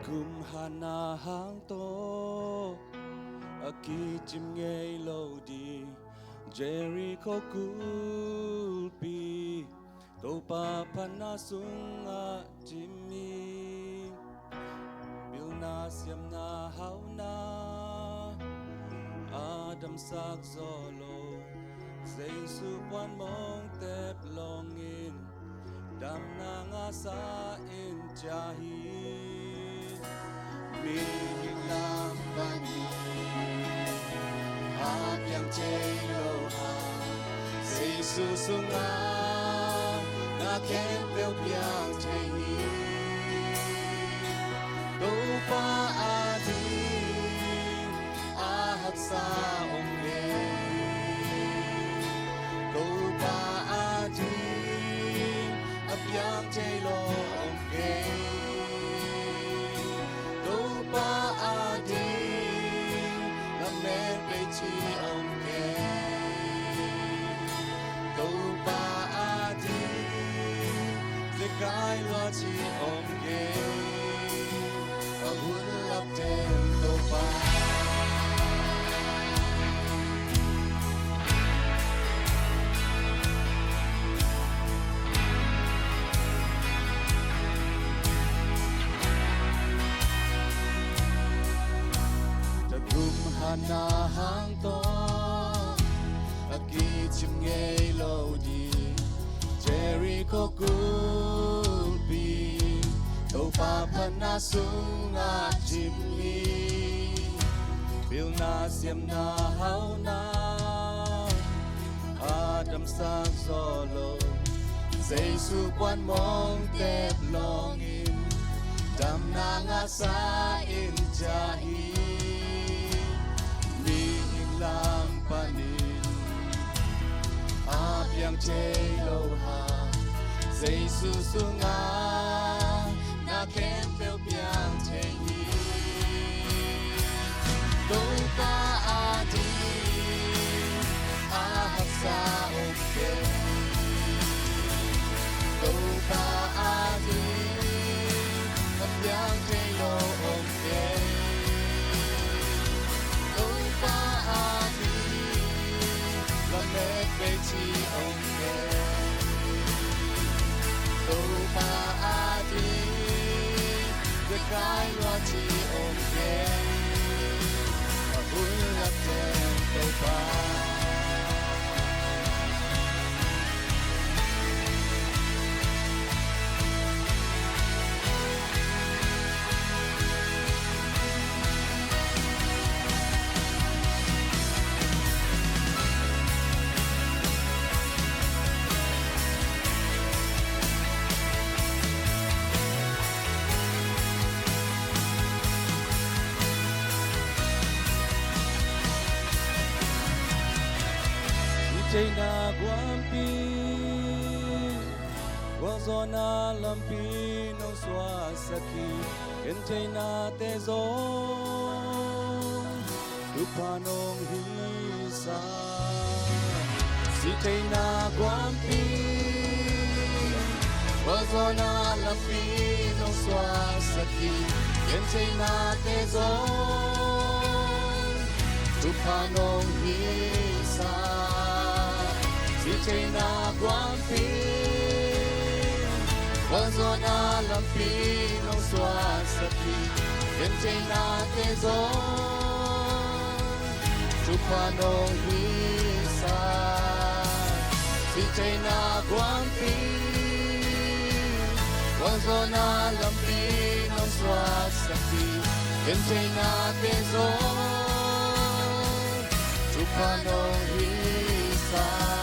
kum hana hang to aki chim ngei lo di Jericho kulpi to pa pana sunga jimmi bilna siam na hauna Adam sak zolo zay supan mong tep longin dam na nga sa in jahin biging lang bani hap yang chelo ha zay susunga na ken pel piang chehi do pa adi ahat sa ongge do pa adi yang chay lo ongge do pa adi la men pe chi ongge do pa adi the guy lo chi ongge a hun lap ten do pa na hang to aki chim ngei lo di Jericho kulpi to pa pana sunga jimmi bil na siam na hauna Adam sak solo zay su quan mong tep longin dam na nga sa in jahi lang panin ap yang chelo ha zay susunga na ken pel piang chehi do pa adi ahak sa ongge do pa adi ap yang chelo ongge pe chi ongge do pa adi the kai lo chi ongge a bul la ten do pa China guampi wazona lampi no swasaki en China tezo dupanong hisa si China guampi wazona lampi no swasaki en China tezo dupanong hisa si China guampi wazona lampi no swasaki en China tezo chupano hisa si China guampi wazona lampi no swasaki en China tezo chupano hisa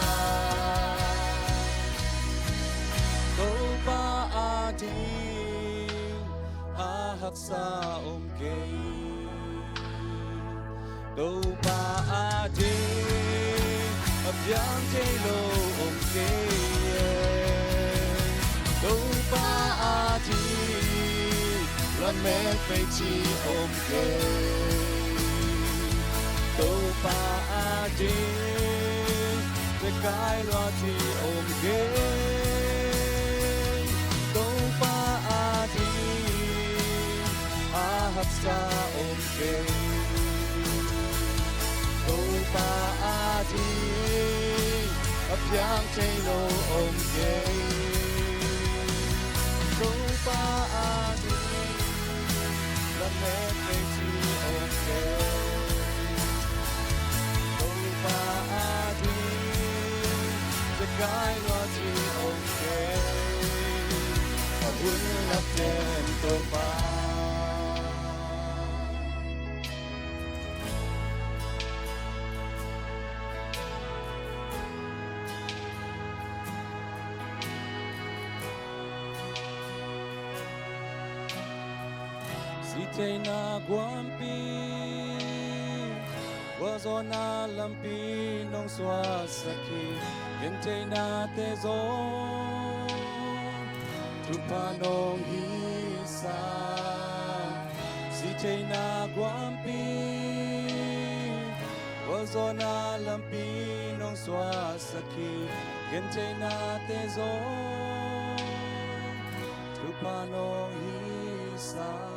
ahak sa ongge do pa adi ap yang chelo ongge do pa adi la me pe chi ongge do pa adi the kai lo chi ongge do pa adi sa omke Go pa adi Apiang Taylor omke Go pa adi La me tu omke Go pa adi The guy was you omke I wouldn't have been so far Sitay na guampi Wazo na lampi nung swasaki Gentay na tezo Tupanong hisa Sitay na guampi Wazo na lampi nung swasaki Gentay na tezo Tupanong hisa